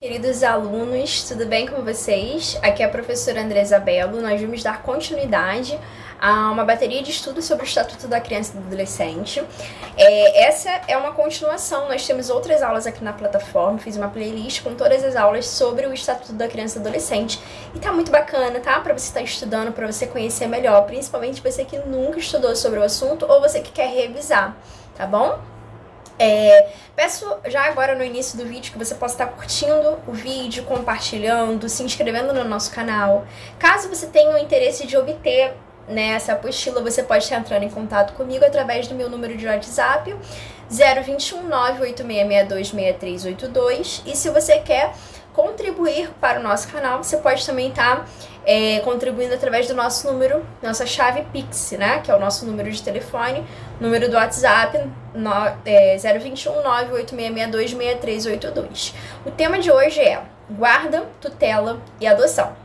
Queridos alunos, tudo bem com vocês? Aqui é a professora Andresa Bello. Nós vamos dar continuidade a uma bateria de estudos sobre o Estatuto da Criança e do Adolescente. Essa é uma continuação, nós temos outras aulas aqui na plataforma, fiz uma playlist com todas as aulas sobre o Estatuto da Criança e do Adolescente. E tá muito bacana, tá? Pra você estar estudando, pra você conhecer melhor, principalmente você que nunca estudou sobre o assunto ou você que quer revisar, tá bom? Peço já agora no início do vídeo que você possa estar curtindo o vídeo, compartilhando, se inscrevendo no nosso canal. Caso você tenha o interesse de obter essa apostila, você pode estar entrando em contato comigo através do meu número de WhatsApp 021 98662 6382. E se você quer contribuir para o nosso canal, você pode também estar contribuindo através do nosso número, nossa chave Pix, né? Que é o nosso número de telefone, número do WhatsApp 021 98662 6382. O tema de hoje é guarda, tutela e adoção.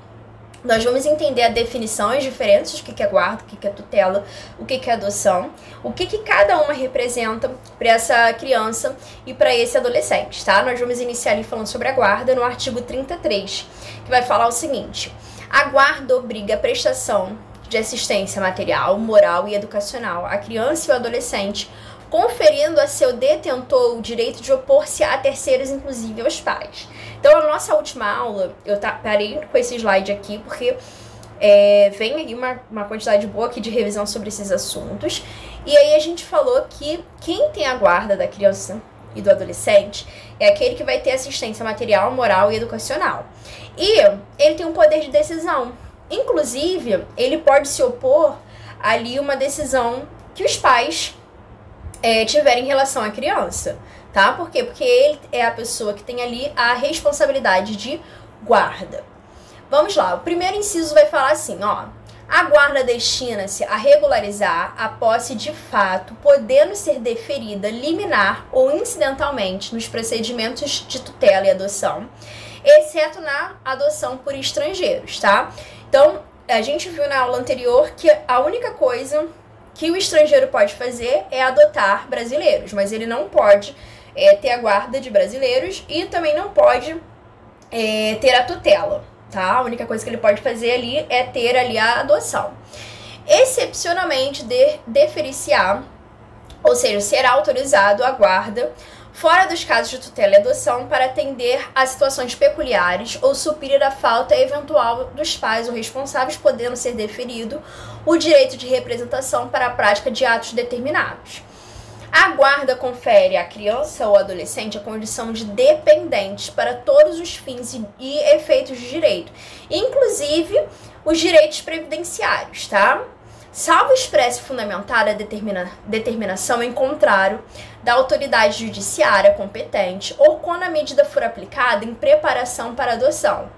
Nós vamos entender a definição, as diferenças, o que é guarda, o que é tutela, o que é adoção, o que cada uma representa para essa criança e para esse adolescente, tá? Nós vamos iniciar ali falando sobre a guarda no artigo 33, que vai falar o seguinte: a guarda obriga a prestação de assistência material, moral e educacional à criança e ao adolescente, conferindo a seu detentor o direito de opor-se a terceiros, inclusive aos pais. Então, na nossa última aula, eu parei com esse slide aqui, porque vem aí uma quantidade boa aqui de revisão sobre esses assuntos. E aí a gente falou que quem tem a guarda da criança e do adolescente é aquele que vai ter assistência material, moral e educacional. E ele tem um poder de decisão. Inclusive, ele pode se opor ali uma decisão que os pais tiverem em relação à criança, tá? Por quê? Porque ele é a pessoa que tem ali a responsabilidade de guarda. Vamos lá, o primeiro inciso vai falar assim, ó: a guarda destina-se a regularizar a posse de fato, podendo ser deferida liminar ou incidentalmente nos procedimentos de tutela e adoção, exceto na adoção por estrangeiros, tá? Então, a gente viu na aula anterior que a única coisa que o estrangeiro pode fazer é adotar brasileiros, mas ele não pode ter a guarda de brasileiros e também não pode ter a tutela, tá? A única coisa que ele pode fazer ali é ter ali a adoção. Excepcionalmente, deferir-se-á, ou seja, será autorizado a guarda fora dos casos de tutela e adoção para atender a situações peculiares ou suprir a falta eventual dos pais ou responsáveis, podendo ser deferido o direito de representação para a prática de atos determinados. A guarda confere à criança ou adolescente a condição de dependente para todos os fins e efeitos de direito, inclusive os direitos previdenciários, tá? Salvo expressa e fundamentada a determinação em contrário da autoridade judiciária competente ou quando a medida for aplicada em preparação para adoção.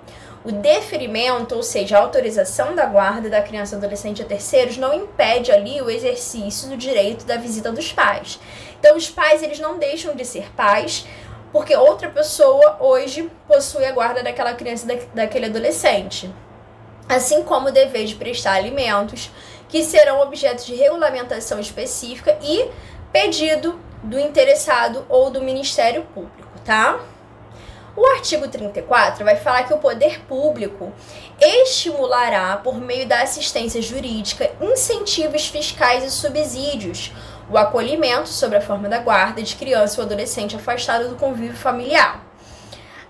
O deferimento, ou seja, a autorização da guarda da criança ou adolescente a terceiros, não impede ali o exercício do direito da visita dos pais. Então, os pais, eles não deixam de ser pais porque outra pessoa hoje possui a guarda daquela criança e daquele adolescente. Assim como o dever de prestar alimentos, que serão objetos de regulamentação específica e pedido do interessado ou do Ministério Público, tá? O artigo 34 vai falar que o poder público estimulará, por meio da assistência jurídica, incentivos fiscais e subsídios, o acolhimento sob a forma da guarda de criança ou adolescente afastado do convívio familiar.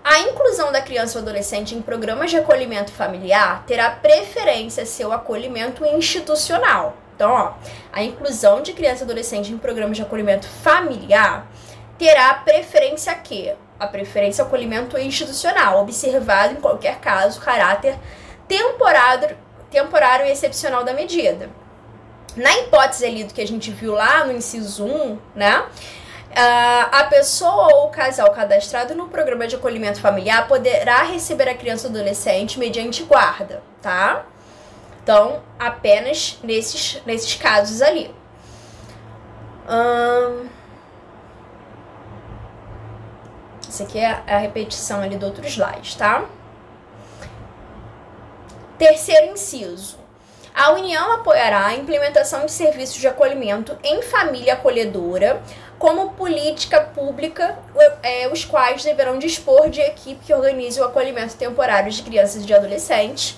A inclusão da criança ou adolescente em programas de acolhimento familiar terá preferência a seu acolhimento institucional. Então, ó, a inclusão de criança e adolescente em programas de acolhimento familiar terá preferência a quê? A preferência ao acolhimento institucional, observado em qualquer caso o caráter temporário e excepcional da medida. Na hipótese ali do que a gente viu lá no inciso 1, né? A pessoa ou o casal cadastrado no programa de acolhimento familiar poderá receber a criança ou adolescente mediante guarda, tá? Então, apenas nesses casos ali. Isso aqui é a repetição ali do outro slide, tá? Terceiro inciso. A União apoiará a implementação de serviços de acolhimento em família acolhedora como política pública, os quais deverão dispor de equipe que organize o acolhimento temporário de crianças e de adolescentes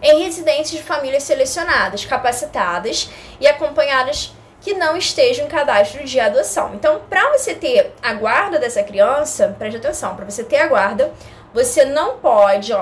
em residências de famílias selecionadas, capacitadas e acompanhadas que não estejam em cadastro de adoção. Então, para você ter a guarda dessa criança, preste atenção, para você ter a guarda, você não pode,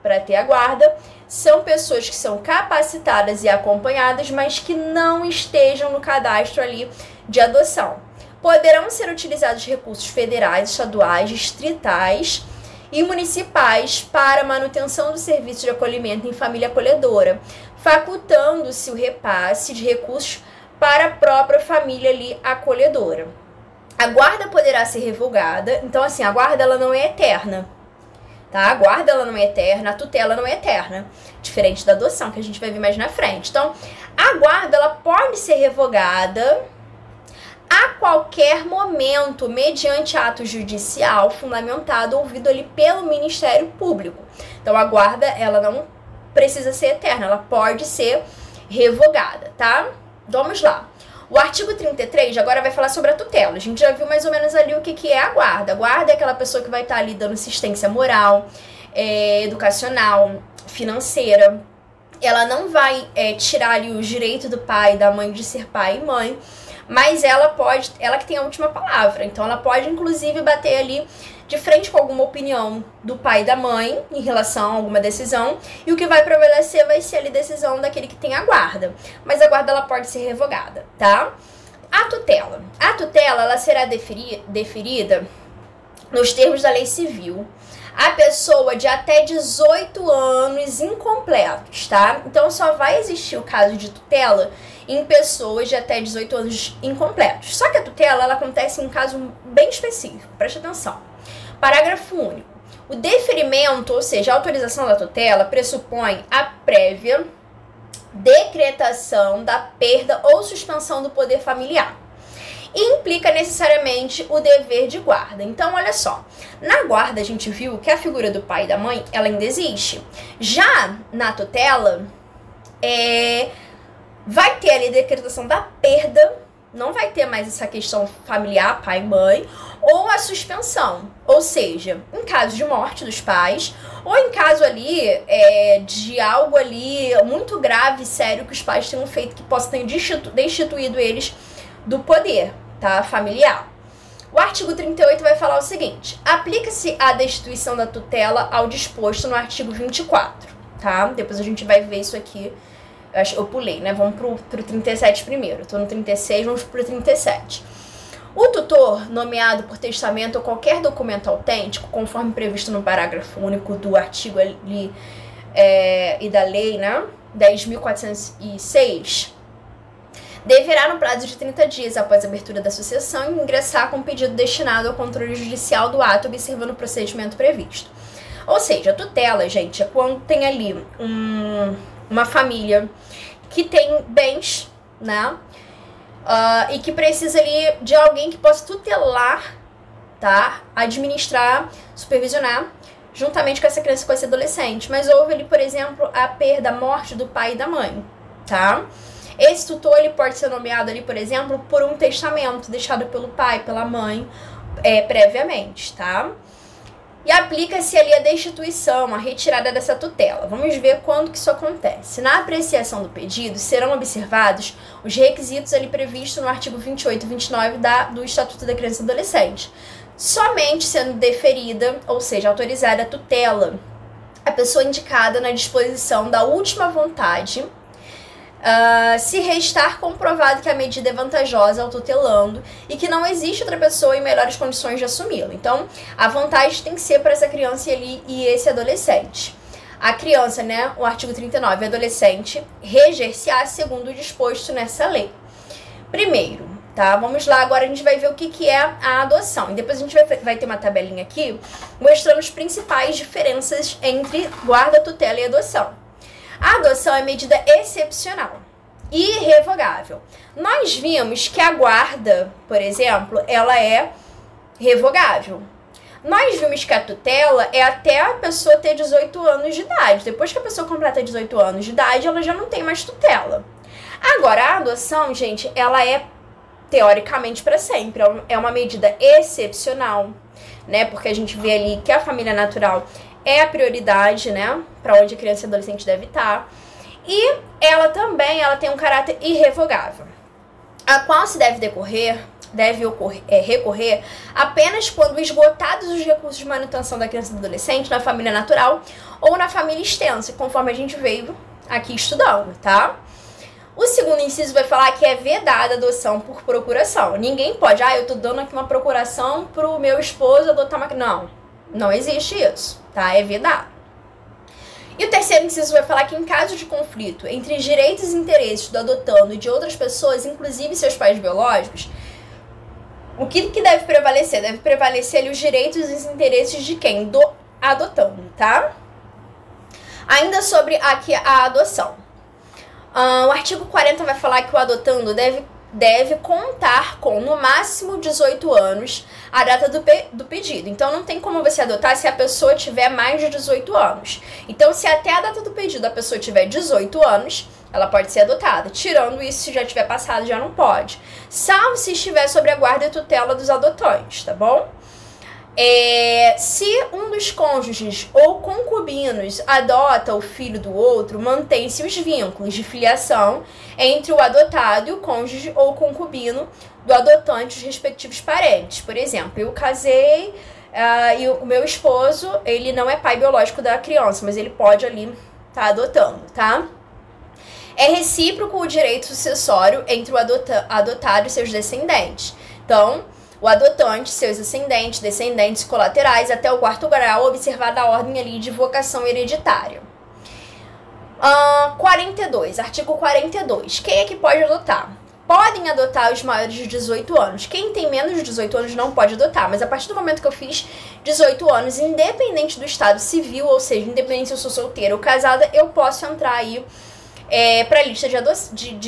para ter a guarda, são pessoas que são capacitadas e acompanhadas, mas que não estejam no cadastro ali de adoção. Poderão ser utilizados recursos federais, estaduais, distritais e municipais para manutenção do serviço de acolhimento em família acolhedora, facultando-se o repasse de recursos para a própria família ali acolhedora. A guarda poderá ser revogada, então assim, a guarda ela não é eterna, tá? A guarda ela não é eterna, a tutela não é eterna, diferente da adoção, que a gente vai ver mais na frente. Então, a guarda ela pode ser revogada a qualquer momento, mediante ato judicial fundamentado, ouvido ali pelo Ministério Público. Então, a guarda, ela não precisa ser eterna, ela pode ser revogada, tá? Vamos lá. O artigo 33 agora vai falar sobre a tutela. A gente já viu mais ou menos ali o que é a guarda. A guarda é aquela pessoa que vai estar ali dando assistência moral, educacional, financeira. Ela não vai tirar ali o direito do pai e da mãe de ser pai e mãe, mas ela que tem a última palavra. Então ela pode inclusive bater ali de frente com alguma opinião do pai e da mãe em relação a alguma decisão, e o que vai prevalecer vai ser ali a decisão daquele que tem a guarda. Mas a guarda ela pode ser revogada, tá? A tutela. A tutela ela será deferida nos termos da lei civil a pessoa de até 18 anos incompletos, tá? Então só vai existir o caso de tutela em pessoas de até 18 anos incompletos. Só que a tutela ela acontece em um caso bem específico, preste atenção. Parágrafo único. O deferimento, ou seja, a autorização da tutela, pressupõe a prévia decretação da perda ou suspensão do poder familiar e implica necessariamente o dever de guarda. Então, olha só, na guarda a gente viu que a figura do pai e da mãe, ela ainda existe. Já na tutela, vai ter ali a decretação da perda, não vai ter mais essa questão familiar, pai e mãe, ou a suspensão, ou seja, em caso de morte dos pais, ou em caso ali de algo ali muito grave, sério, que os pais tenham feito que possa ter destituído eles do poder, tá, familiar. O artigo 38 vai falar o seguinte: aplica-se a destituição da tutela ao disposto no artigo 24, tá? Depois a gente vai ver isso aqui. Eu pulei, né? Vamos pro 37 primeiro. Tô no 36, vamos pro 37. O tutor, nomeado por testamento ou qualquer documento autêntico, conforme previsto no parágrafo único do artigo ali e da lei, né? 10.406, deverá, no prazo de 30 dias após a abertura da sucessão, ingressar com um pedido destinado ao controle judicial do ato, observando o procedimento previsto. Ou seja, a tutela, gente, é quando tem ali uma família que tem bens, né? E que precisa ali de alguém que possa tutelar, tá? Administrar, supervisionar, juntamente com essa criança e com esse adolescente. Mas houve ali, por exemplo, a perda, a morte do pai e da mãe, tá? Esse tutor, ele pode ser nomeado ali, por exemplo, por um testamento deixado pelo pai, pela mãe, previamente, tá? E aplica-se ali a destituição, a retirada dessa tutela. Vamos ver quando que isso acontece. Na apreciação do pedido, serão observados os requisitos ali previstos no artigo 28 e 29 do Estatuto da Criança e Adolescente. Somente sendo deferida, ou seja, autorizada a tutela, a pessoa indicada na disposição da última vontade, se restar comprovado que a medida é vantajosa ao tutelando e que não existe outra pessoa em melhores condições de assumi-la. Então, a vantagem tem que ser para essa criança e esse adolescente. A criança, né, o artigo 39, adolescente, reger-se-á segundo o disposto nessa lei. Primeiro, tá? Vamos lá, agora a gente vai ver o que é a adoção. E depois a gente vai ter uma tabelinha aqui mostrando as principais diferenças entre guarda, tutela e adoção. A adoção é medida excepcional e irrevogável. Nós vimos que a guarda, por exemplo, ela é revogável. Nós vimos que a tutela é até a pessoa ter 18 anos de idade. Depois que a pessoa completa 18 anos de idade, ela já não tem mais tutela. Agora, a adoção, gente, ela é teoricamente para sempre. É uma medida excepcional, né? Porque a gente vê ali que a família natural é a prioridade, né? Para onde a criança e adolescente deve estar. E ela também tem um caráter irrevogável, a qual se deve recorrer apenas quando esgotados os recursos de manutenção da criança e do adolescente na família natural ou na família extensa, conforme a gente veio aqui estudando, tá? O segundo inciso vai falar que é vedada a adoção por procuração. Ninguém pode, eu tô dando aqui uma procuração pro meu esposo adotar uma... Não existe isso, tá? É vedado. E o terceiro inciso vai falar que em caso de conflito entre os direitos e interesses do adotando e de outras pessoas, inclusive seus pais biológicos, o que deve prevalecer? Deve prevalecer ali os direitos e os interesses de quem? Do adotando, tá? Ainda sobre aqui a adoção. O artigo 40 vai falar que o adotando deve contar com, no máximo, 18 anos a data do pedido. Então, não tem como você adotar se a pessoa tiver mais de 18 anos. Então, se até a data do pedido a pessoa tiver 18 anos, ela pode ser adotada. Tirando isso, se já tiver passado, já não pode. Salvo se estiver sob a guarda e tutela dos adotantes, tá bom? Se um dos cônjuges ou concubinos adota o filho do outro, mantém-se os vínculos de filiação entre o adotado e o cônjuge ou concubino do adotante, os respectivos parentes. Por exemplo, eu casei e o meu esposo, ele não é pai biológico da criança, mas ele pode ali estar adotando, tá? É recíproco o direito sucessório entre o adotado e seus descendentes. Então, o adotante, seus ascendentes, descendentes colaterais, até o 4º grau, observada a ordem ali de vocação hereditária. 42, artigo 42. Quem é que pode adotar? Podem adotar os maiores de 18 anos. Quem tem menos de 18 anos não pode adotar, mas a partir do momento que eu fiz 18 anos, independente do estado civil, ou seja, independente se eu sou solteira ou casada, eu posso entrar aí para a lista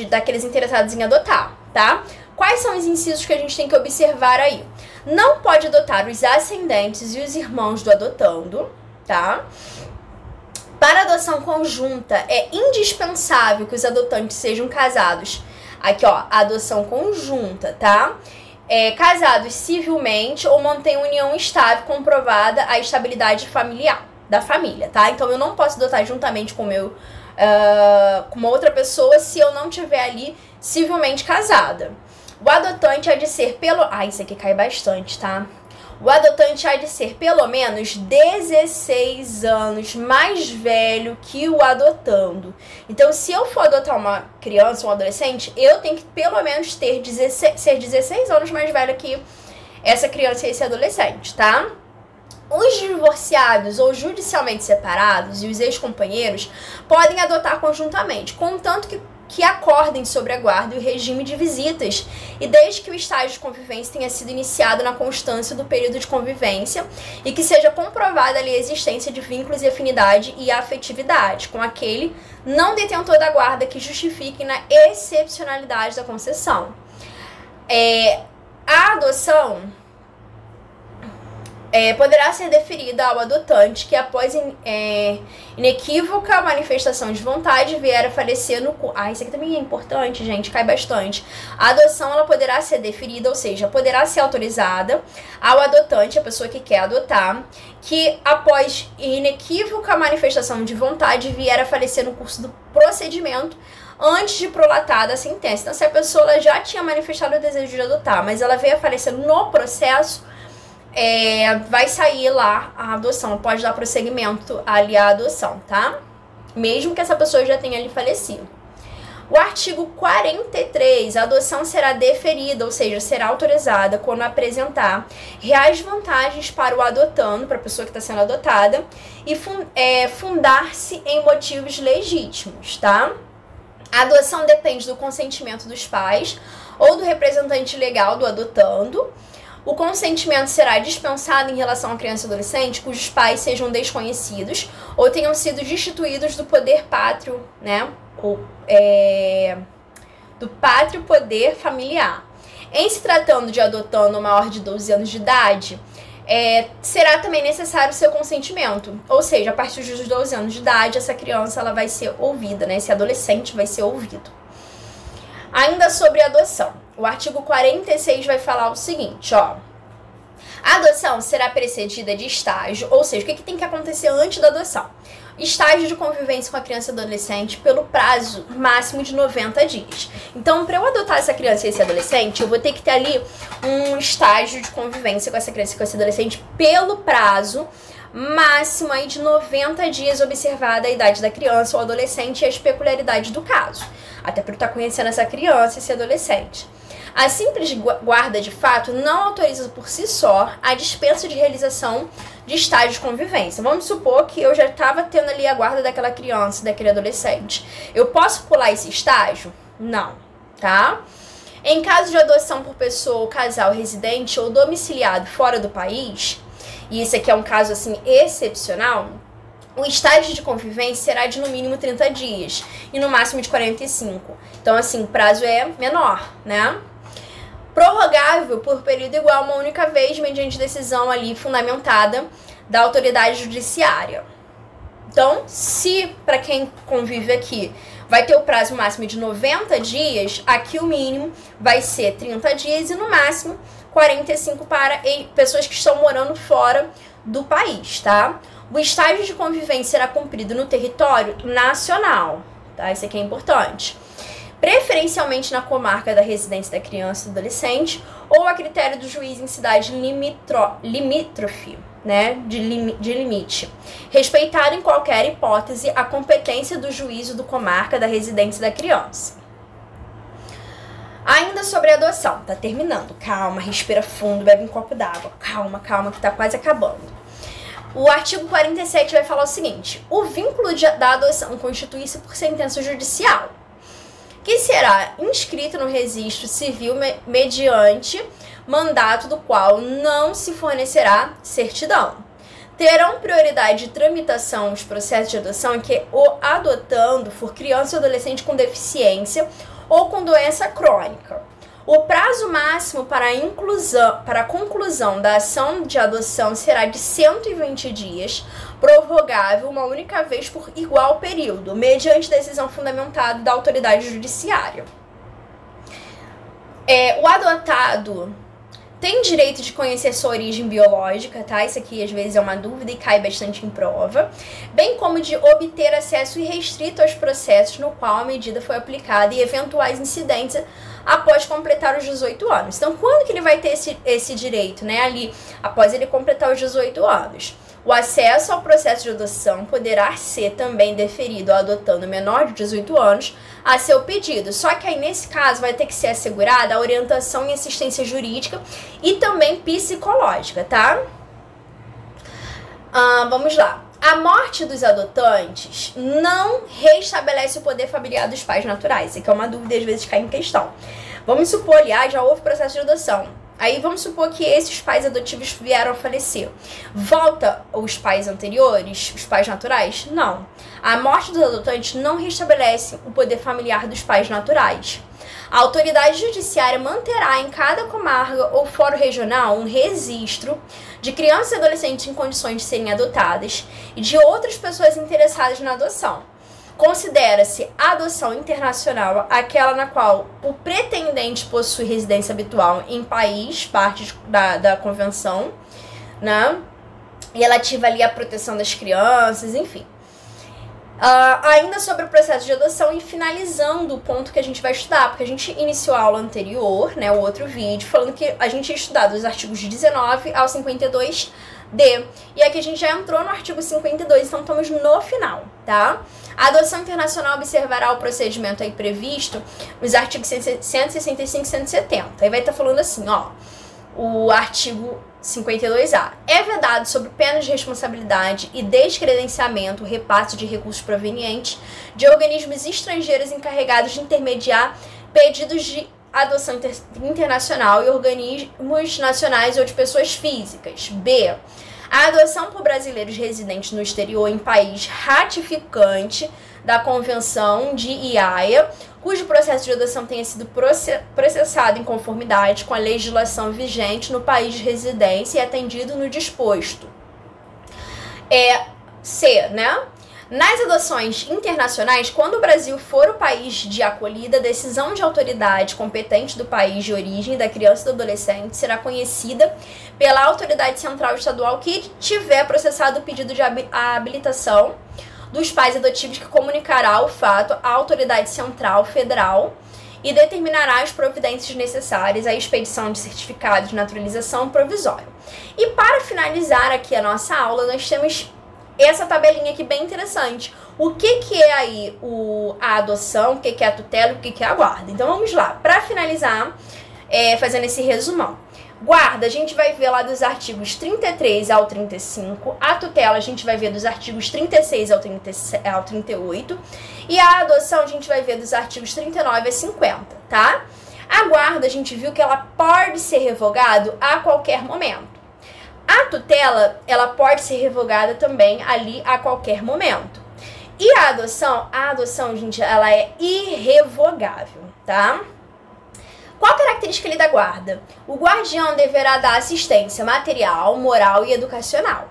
daqueles interessados em adotar, tá? Quais são os incisos que a gente tem que observar aí? Não pode adotar os ascendentes e os irmãos do adotando, tá? Para adoção conjunta, é indispensável que os adotantes sejam casados. Aqui, ó, adoção conjunta, tá? Casados civilmente ou mantenham união estável comprovada a estabilidade familiar da família, tá? Então, eu não posso adotar juntamente com com uma outra pessoa se eu não tiver ali civilmente casada. O adotante há de ser isso aqui cai bastante, tá? O adotante há de ser pelo menos 16 anos mais velho que o adotando. Então, se eu for adotar uma criança, um adolescente, eu tenho que pelo menos ser 16 anos mais velho que essa criança e esse adolescente, tá? Os divorciados ou judicialmente separados e os ex-companheiros podem adotar conjuntamente, contanto que acordem sobre a guarda e o regime de visitas, e desde que o estágio de convivência tenha sido iniciado na constância do período de convivência e que seja comprovada ali a existência de vínculos e afinidade e afetividade com aquele não detentor da guarda que justifiquem na excepcionalidade da concessão. A adoção poderá ser deferida ao adotante que, após inequívoca manifestação de vontade, vier a falecer no... isso aqui também é importante, gente, cai bastante. A adoção, ela poderá ser deferida, ou seja, poderá ser autorizada ao adotante, a pessoa que quer adotar, que, após inequívoca manifestação de vontade, vier a falecer no curso do procedimento, antes de prolatada a sentença. Então, se a pessoa ela já tinha manifestado o desejo de adotar, mas ela veio a falecer no processo, vai sair lá a adoção, pode dar prosseguimento ali à adoção, tá? Mesmo que essa pessoa já tenha ali falecido. O artigo 43, a adoção será deferida, ou seja, será autorizada quando apresentar reais vantagens para o adotando, para a pessoa que está sendo adotada, e fundar-se em motivos legítimos, tá? A adoção depende do consentimento dos pais ou do representante legal do adotando. O consentimento será dispensado em relação à criança e adolescente cujos pais sejam desconhecidos ou tenham sido destituídos do poder pátrio, né? Do pátrio poder familiar. Em se tratando de adotando maior de 12 anos de idade, será também necessário o seu consentimento. Ou seja, a partir dos 12 anos de idade, essa criança ela vai ser ouvida, né? Esse adolescente vai ser ouvido. Ainda sobre a adoção. o artigo 46 vai falar o seguinte, ó. A adoção será precedida de estágio, ou seja, o que tem que acontecer antes da adoção? Estágio de convivência com a criança e adolescente pelo prazo máximo de 90 dias. Então, para eu adotar essa criança e esse adolescente, eu vou ter que ter ali um estágio de convivência com essa criança e com esse adolescente pelo prazo máximo aí de 90 dias, observada a idade da criança ou adolescente e as peculiaridades do caso. Até para eu estar conhecendo essa criança e esse adolescente. A simples guarda de fato não autoriza por si só a dispensa de realização de estágio de convivência. Vamos supor que eu já estava tendo ali a guarda daquela criança, daquele adolescente. Eu posso pular esse estágio? Não, tá? Em caso de adoção por pessoa ou casal residente ou domiciliado fora do país, e isso aqui é um caso assim excepcional, o estágio de convivência será de no mínimo 30 dias e no máximo de 45. Então assim, o prazo é menor, né? Prorrogável por período igual uma única vez, mediante decisão ali fundamentada da autoridade judiciária. Então, se para quem convive aqui vai ter o prazo máximo de 90 dias, aqui o mínimo vai ser 30 dias e no máximo 45 para pessoas que estão morando fora do país, tá? O estágio de convivência será cumprido no território nacional, tá? Isso aqui é importante. Preferencialmente na comarca da residência da criança e do adolescente, ou a critério do juiz em cidade limítrofe, né, de limite, respeitado em qualquer hipótese a competência do juízo do comarca da residência da criança. Ainda sobre a adoção, tá terminando, calma, respira fundo, bebe um copo d'água, calma, calma, que tá quase acabando. O artigo 47 vai falar o seguinte: o vínculo da adoção constitui-se por sentença judicial, que será inscrito no registro civil mediante mandato do qual não se fornecerá certidão. Terão prioridade de tramitação os processos de adoção em que o adotando for criança ou adolescente com deficiência ou com doença crônica. O prazo máximo para a conclusão da ação de adoção será de 120 dias, prorrogável uma única vez por igual período, mediante decisão fundamentada da autoridade judiciária. O adotado tem direito de conhecer sua origem biológica, tá? Isso aqui às vezes é uma dúvida e cai bastante em prova, bem como de obter acesso irrestrito aos processos no qual a medida foi aplicada e eventuais incidentes após completar os 18 anos. Então, quando que ele vai ter esse direito, né? Ali, após ele completar os 18 anos. O acesso ao processo de adoção poderá ser também deferido ao adotando menor de 18 anos a seu pedido. Só que aí, nesse caso, vai ter que ser assegurada a orientação e assistência jurídica e também psicológica, tá? Vamos lá. A morte dos adotantes não restabelece o poder familiar dos pais naturais. Isso aqui é uma dúvida e às vezes cai em questão. Vamos supor, aliás, já houve processo de adoção. Aí vamos supor que esses pais adotivos vieram a falecer. Volta os pais anteriores, os pais naturais? Não. A morte dos adotantes não restabelece o poder familiar dos pais naturais. A autoridade judiciária manterá em cada comarca ou fórum regional um registro de crianças e adolescentes em condições de serem adotadas e de outras pessoas interessadas na adoção. Considera-se a adoção internacional aquela na qual o pretendente possui residência habitual em país, parte da convenção, né? E relativa ali à proteção das crianças, enfim. Ainda sobre o processo de adoção e finalizando o ponto que a gente vai estudar, porque a gente iniciou a aula anterior, né, o outro vídeo, falando que a gente ia estudar dos artigos 19 ao 52D. E aqui a gente já entrou no artigo 52, então estamos no final, tá? A adoção internacional observará o procedimento aí previsto nos artigos 165 e 170. Aí vai estar falando assim, ó, o artigo 52A. É vedado sob pena de responsabilidade e descredenciamento o repasse de recursos provenientes de organismos estrangeiros encarregados de intermediar pedidos de adoção internacional e organismos nacionais ou de pessoas físicas. B. A adoção por brasileiros residentes no exterior em país ratificante da Convenção de Haia, cujo processo de adoção tenha sido processado em conformidade com a legislação vigente no país de residência e atendido no disposto. C, né? Nas adoções internacionais, quando o Brasil for o país de acolhida, a decisão de autoridade competente do país de origem da criança e do adolescente será conhecida pela autoridade central estadual que tiver processado o pedido de habilitação dos pais adotivos, que comunicará o fato à autoridade central federal e determinará as providências necessárias à expedição de certificado de naturalização provisório. E para finalizar aqui a nossa aula, nós temos essa tabelinha aqui bem interessante. O que é aí a adoção, o que é a tutela, o que é a guarda. Então vamos lá, para finalizar, fazendo esse resumão. Guarda, a gente vai ver lá dos artigos 33 ao 35, a tutela a gente vai ver dos artigos 36 ao 38, e a adoção a gente vai ver dos artigos 39 a 50, tá? A guarda a gente viu que ela pode ser revogada a qualquer momento. A tutela, ela pode ser revogada também ali a qualquer momento. E a adoção, gente, ela é irrevogável, tá? Qual a característica ali da guarda? O guardião deverá dar assistência material, moral e educacional.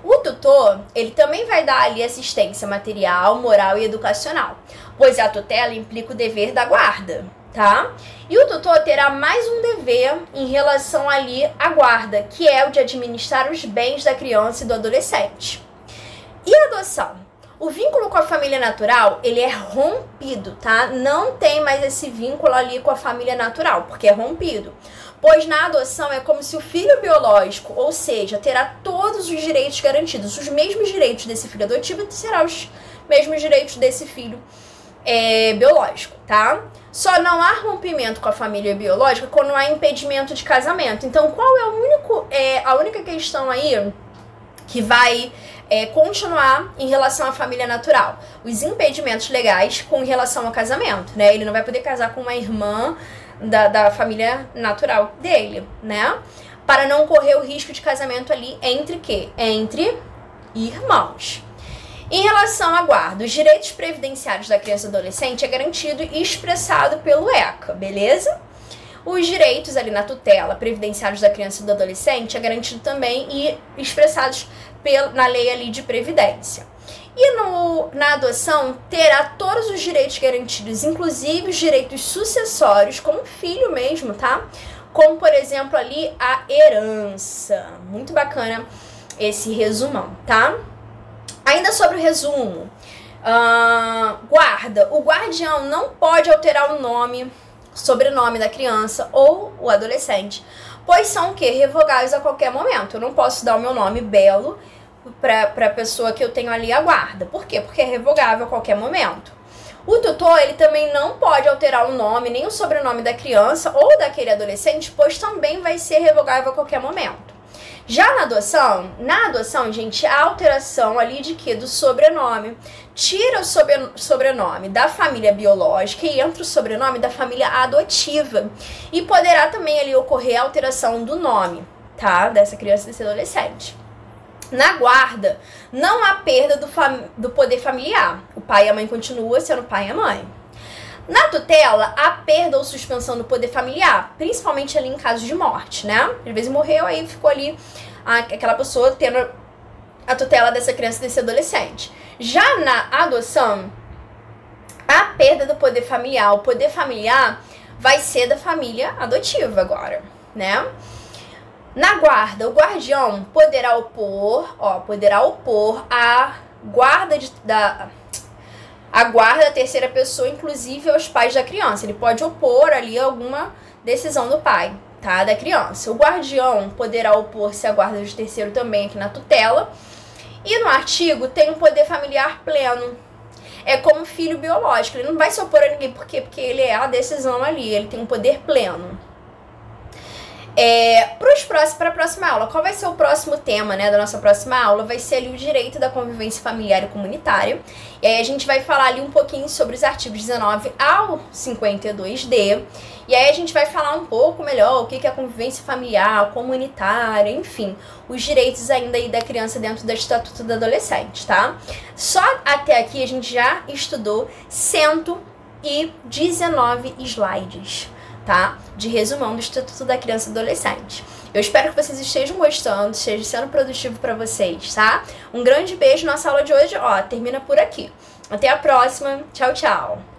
O tutor, ele também vai dar ali assistência material, moral e educacional, pois a tutela implica o dever da guarda, tá? E o tutor terá mais um dever em relação ali à guarda, que é o de administrar os bens da criança e do adolescente. E a adoção? O vínculo com a família natural, ele é rompido, tá? Não tem mais esse vínculo ali com a família natural, porque é rompido. Pois na adoção é como se o filho biológico, ou seja, terá todos os direitos garantidos. Os mesmos direitos desse filho adotivo serão os mesmos direitos desse filho biológico, tá? Só não há rompimento com a família biológica quando há impedimento de casamento. Então, qual é a única questão aí que vai continuar em relação à família natural? Os impedimentos legais com relação ao casamento, né? Ele não vai poder casar com uma irmã da família natural dele, né? Para não correr o risco de casamento ali entre quê? Entre irmãos. Em relação à guarda, os direitos previdenciários da criança e do adolescente é garantido e expressado pelo ECA, beleza? Os direitos ali na tutela previdenciários da criança e do adolescente é garantido também e expressados na lei ali de previdência. E na adoção terá todos os direitos garantidos, inclusive os direitos sucessórios, como filho mesmo, tá? Como, por exemplo, ali a herança. Muito bacana esse resumão, tá? Ainda sobre o resumo. Guarda. O guardião não pode alterar o nome, sobrenome da criança ou o adolescente, pois são o quê? Revogáveis a qualquer momento. Eu não posso dar o meu nome Belo para a pessoa que eu tenho ali a guarda. Por quê? Porque é revogável a qualquer momento. O tutor, ele também não pode alterar o nome nem o sobrenome da criança ou daquele adolescente, pois também vai ser revogável a qualquer momento. Já na adoção, gente, a alteração ali de quê? Do sobrenome. Tira o sobrenome da família biológica e entra o sobrenome da família adotiva. E poderá também ali ocorrer a alteração do nome, tá? Dessa criança e desse adolescente. Na guarda, não há perda do poder familiar. O pai e a mãe continuam sendo pai e a mãe. Na tutela, há perda ou suspensão do poder familiar, principalmente ali em caso de morte, né? Às vezes morreu, aí ficou ali aquela pessoa tendo a tutela dessa criança e desse adolescente. Já na adoção, há perda do poder familiar. O poder familiar vai ser da família adotiva agora, né? Na guarda, o guardião poderá opor a guarda da terceira pessoa, inclusive aos pais da criança. Ele pode opor ali alguma decisão do pai, tá? Da criança. O guardião poderá opor-se à guarda de terceiro também aqui na tutela. E no artigo tem um poder familiar pleno. É como filho biológico. Ele não vai se opor a ninguém. Por quê? Porque ele é a decisão ali. Ele tem um poder pleno. Para a próxima aula, qual vai ser o próximo tema, né, da nossa próxima aula? Vai ser ali o direito da convivência familiar e comunitária. E aí a gente vai falar ali um pouquinho sobre os artigos 19 ao 52D. E aí a gente vai falar um pouco melhor o que é a convivência familiar, comunitária, enfim, os direitos ainda aí da criança dentro do Estatuto do Adolescente, tá? Só até aqui a gente já estudou 119 slides. tá? De resumão do Estatuto da Criança e Adolescente. Eu espero que vocês estejam gostando, esteja sendo produtivo para vocês, tá? Um grande beijo. Nossa aula de hoje, ó, termina por aqui. Até a próxima. Tchau, tchau.